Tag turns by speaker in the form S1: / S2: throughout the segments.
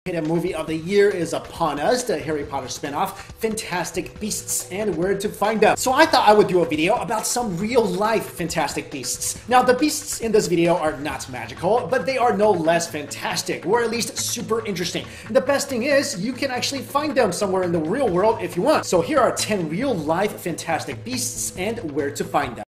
S1: The movie of the year is upon us, the Harry Potter spinoff, Fantastic Beasts and Where to Find Them. So I thought I would do a video about some real-life Fantastic Beasts. Now, the beasts in this video are not magical, but they are no less fantastic, or at least super interesting. And the best thing is, you can actually find them somewhere in the real world if you want. So here are 10 real-life Fantastic Beasts and where to find them.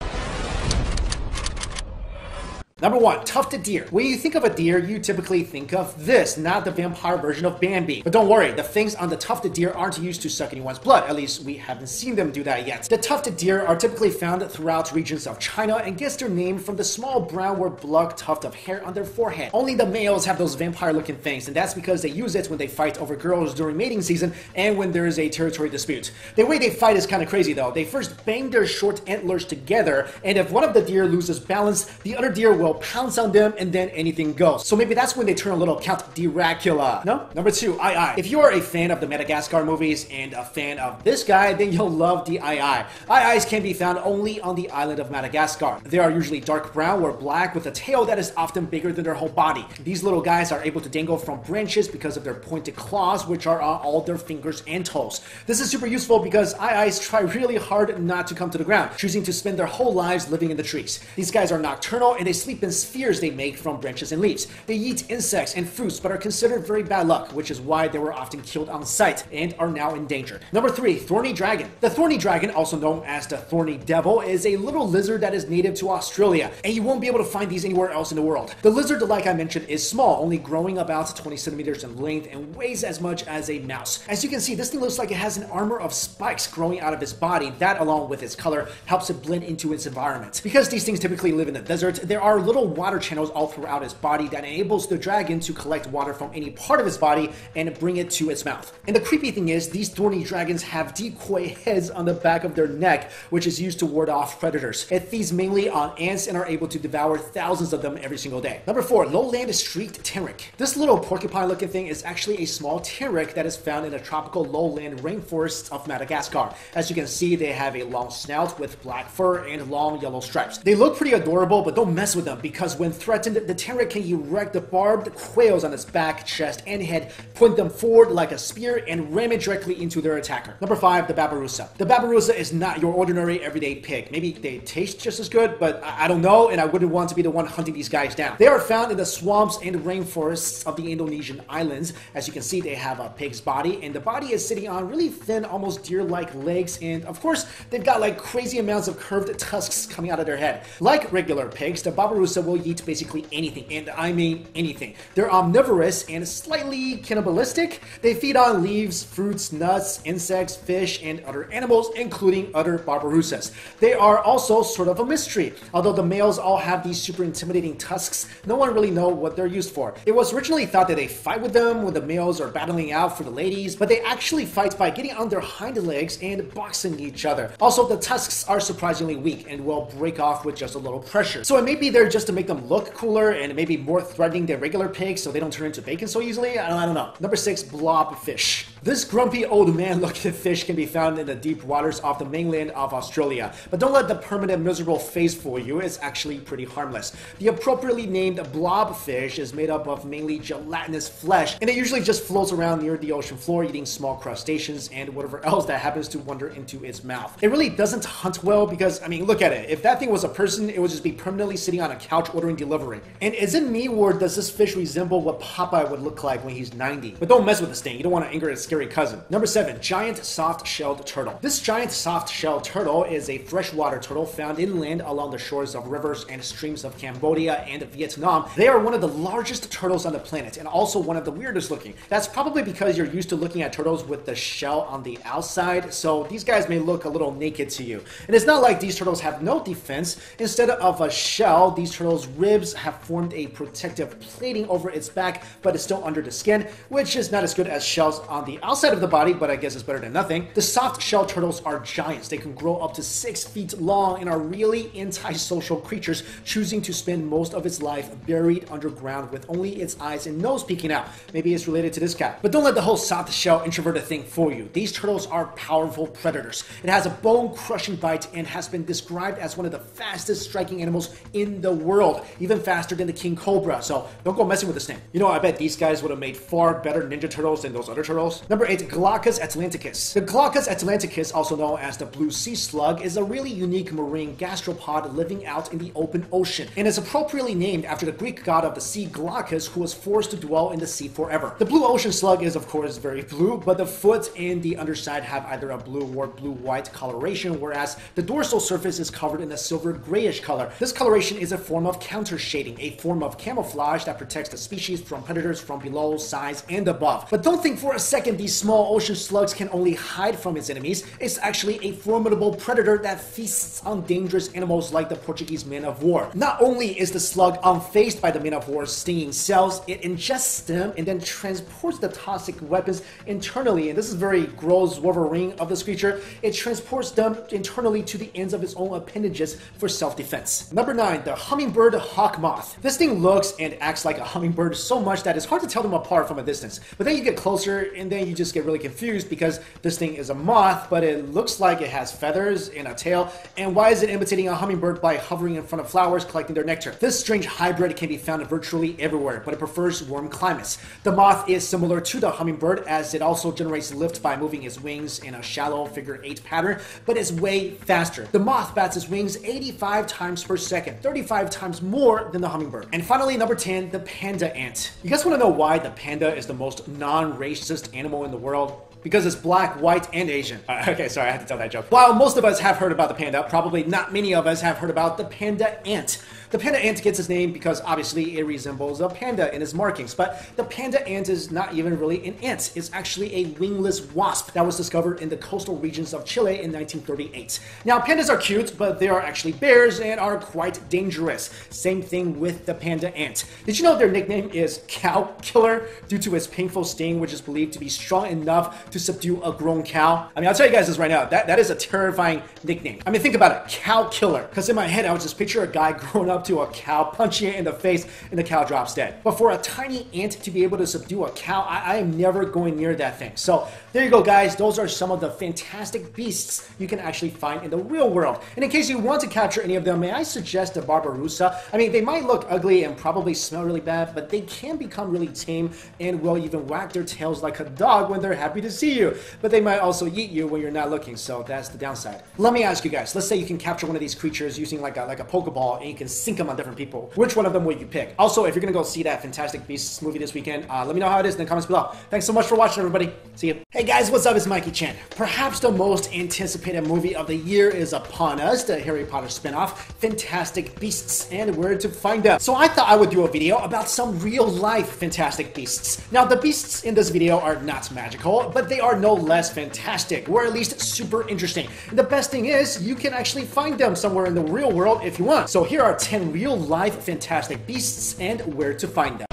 S1: Number 1, tufted deer. When you think of a deer, you typically think of this, not the vampire version of Bambi. But don't worry, the fangs on the tufted deer aren't used to suck anyone's blood. At least we haven't seen them do that yet. The tufted deer are typically found throughout regions of China and gets their name from the small brown or black tuft of hair on their forehead. Only the males have those vampire-looking fangs, and that's because they use it when they fight over girls during mating season and when there is a territory dispute. The way they fight is kind of crazy though. They first bang their short antlers together, and if one of the deer loses balance, the other deer will pounce on them and then anything goes. So maybe that's when they turn a little Count Dracula. No? Number 2, Ii. If you are a fan of the Madagascar movies and a fan of this guy, then you'll love the Ii. Iis can be found only on the island of Madagascar. They are usually dark brown or black with a tail that is often bigger than their whole body. These little guys are able to dangle from branches because of their pointed claws, which are on all their fingers and toes. This is super useful because Iis try really hard not to come to the ground, choosing to spend their whole lives living in the trees. These guys are nocturnal and they sleep in spheres they make from branches and leaves. They eat insects and fruits but are considered very bad luck, which is why they were often killed on sight and are now endangered. Number 3, thorny dragon. The thorny dragon, also known as the thorny devil, is a little lizard that is native to Australia, and you won't be able to find these anywhere else in the world. The lizard, like I mentioned, is small, only growing about 20 centimeters in length and weighs as much as a mouse. As you can see, this thing looks like it has an armor of spikes growing out of its body. That, along with its color, helps it blend into its environment. Because these things typically live in the desert, there are little water channels all throughout its body that enables the dragon to collect water from any part of its body and bring it to its mouth. And the creepy thing is, these thorny dragons have decoy heads on the back of their neck, which is used to ward off predators. It feeds mainly on ants and are able to devour thousands of them every single day. Number 4, lowland streaked tyrant. This little porcupine looking thing is actually a small tyrant that is found in the tropical lowland rainforests of Madagascar. As you can see, they have a long snout with black fur and long yellow stripes. They look pretty adorable, but don't mess with them because when threatened, the tyrant can erect the barbed quails on its back, chest, and head, point them forward like a spear, and ram it directly into their attacker. Number 5, the babirusa. The babirusa is not your ordinary everyday pig. Maybe they taste just as good, but I don't know, and I wouldn't want to be the one hunting these guys down. They are found in the swamps and rainforests of the Indonesian islands. As you can see, they have a pig's body, and the body is sitting on really thin, almost deer-like legs, and of course, they've got like crazy amounts of curved tusks coming out of their head. Like regular pigs, the babirusa will eat basically anything, and I mean anything. They're omnivorous and slightly cannibalistic. They feed on leaves, fruits, nuts, insects, fish, and other animals, including other barbarusas. They are also sort of a mystery. Although the males all have these super intimidating tusks, no one really knows what they're used for. It was originally thought that they fight with them when the males are battling out for the ladies, but they actually fight by getting on their hind legs and boxing each other. Also, the tusks are surprisingly weak and will break off with just a little pressure. So it may be there just to make them look cooler and maybe more threatening than regular pigs so they don't turn into bacon so easily. I don't know. Number 6, blobfish. This grumpy old man looking fish can be found in the deep waters off the mainland of Australia. But don't let the permanent miserable face fool you. It's actually pretty harmless. The appropriately named blobfish is made up of mainly gelatinous flesh, and it usually just floats around near the ocean floor eating small crustaceans and whatever else that happens to wander into its mouth. It really doesn't hunt well because, I mean, look at it. If that thing was a person, it would just be permanently sitting on a couch ordering delivery. And is it me or does this fish resemble what Popeye would look like when he's 90? But don't mess with this thing. You don't want to anger its scary cousin. Number 7, giant soft-shelled turtle. This giant soft-shelled turtle is a freshwater turtle found inland along the shores of rivers and streams of Cambodia and Vietnam. They are one of the largest turtles on the planet and also one of the weirdest looking. That's probably because you're used to looking at turtles with the shell on the outside, so these guys may look a little naked to you. And it's not like these turtles have no defense. Instead of a shell, these turtles' ribs have formed a protective plating over its back, but it's still under the skin, which is not as good as shells on the outside of the body, but I guess it's better than nothing. The soft shell turtles are giants. They can grow up to 6 feet long and are really antisocial creatures, choosing to spend most of its life buried underground with only its eyes and nose peeking out. Maybe it's related to this cat. But don't let the whole soft shell introverted thing fool you. These turtles are powerful predators. It has a bone-crushing bite and has been described as one of the fastest striking animals in the world, even faster than the king cobra. So don't go messing with this thing. You know, I bet these guys would have made far better ninja turtles than those other turtles. Number 8, Glaucus atlanticus. The Glaucus atlanticus, also known as the blue sea slug, is a really unique marine gastropod living out in the open ocean, and is appropriately named after the Greek god of the sea Glaucus, who was forced to dwell in the sea forever. The blue ocean slug is of course very blue, but the foot and the underside have either a blue or blue-white coloration, whereas the dorsal surface is covered in a silver grayish color. This coloration is a form of counter shading, a form of camouflage that protects the species from predators from below, sides, and above. But don't think for a second these small ocean slugs can only hide from its enemies. It's actually a formidable predator that feasts on dangerous animals like the Portuguese man of war. Not only is the slug unfazed by the man of war's stinging cells, it ingests them and then transports the toxic weapons internally. And this is very gross Wolverine of this creature. It transports them internally to the ends of its own appendages for self-defense. Number 9, the hummingbird hawk moth. This thing looks and acts like a hummingbird so much that it's hard to tell them apart from a distance. But then you get closer and then you just get really confused because this thing is a moth, but it looks like it has feathers and a tail. And why is it imitating a hummingbird by hovering in front of flowers collecting their nectar? This strange hybrid can be found virtually everywhere, but it prefers warm climates. The moth is similar to the hummingbird, as it also generates lift by moving its wings in a shallow figure-8 pattern, but it's way faster. The moth bats its wings 85 times per second, 35 times more than the hummingbird. And finally, number 10, the panda ant. You guys want to know why the panda is the most non-racist animal in the world? Because it's black, white, and Asian. Okay, sorry, I had to tell that joke. While most of us have heard about the panda, probably not many of us have heard about the panda ant. The panda ant gets its name because obviously it resembles a panda in its markings, but the panda ant is not even really an ant. It's actually a wingless wasp that was discovered in the coastal regions of Chile in 1938. Now, pandas are cute, but they are actually bears and are quite dangerous. Same thing with the panda ant. Did you know their nickname is cow killer due to its painful sting, which is believed to be strong enough to subdue a grown cow? I mean, I'll tell you guys this right now, that is a terrifying nickname. I mean, think about it, cow killer. Because in my head, I would just picture a guy growing up to a cow, punching it in the face, and the cow drops dead. But for a tiny ant to be able to subdue a cow, I am never going near that thing. So there you go, guys. Those are some of the fantastic beasts you can actually find in the real world. And in case you want to capture any of them, may I suggest the Barbaroussa? I mean, they might look ugly and probably smell really bad, but they can become really tame and will even wag their tails like a dog when they're happy to see you. But they might also eat you when you're not looking, so that's the downside. Let me ask you guys, let's say you can capture one of these creatures using like a Pokeball and you can sink them on different people. Which one of them would you pick? Also, if you're gonna go see that Fantastic Beasts movie this weekend, let me know how it is in the comments below. Thanks so much for watching, everybody. See you. Hey guys, what's up? It's Mikey Chen. Perhaps the most anticipated movie of the year is upon us, the Harry Potter spinoff, Fantastic Beasts and Where to Find Them. So I thought I would do a video about some real-life Fantastic Beasts. Now, the beasts in this video are not magical, but they are no less fantastic, or at least super interesting. And the best thing is, you can actually find them somewhere in the real world if you want. So here are 10 real-life Fantastic Beasts and where to find them.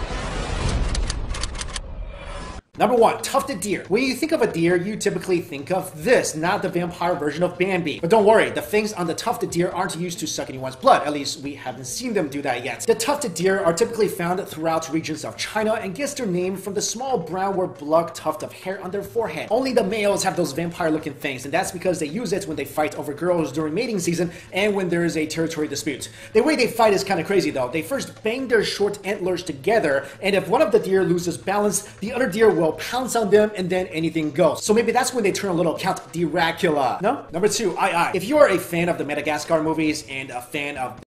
S1: Number 1, tufted deer. When you think of a deer, you typically think of this, not the vampire version of Bambi. But don't worry, the fangs on the tufted deer aren't used to suck anyone's blood. At least we haven't seen them do that yet. The tufted deer are typically found throughout regions of China and gets their name from the small brown or black tuft of hair on their forehead. Only the males have those vampire-looking fangs, and that's because they use it when they fight over girls during mating season and when there is a territory dispute. The way they fight is kind of crazy though. They first bang their short antlers together, and if one of the deer loses balance, the other deer will pounce on them and then anything goes. So maybe that's when they turn a little Count Dracula. No? Number 2, If you are a fan of the Madagascar movies and a fan of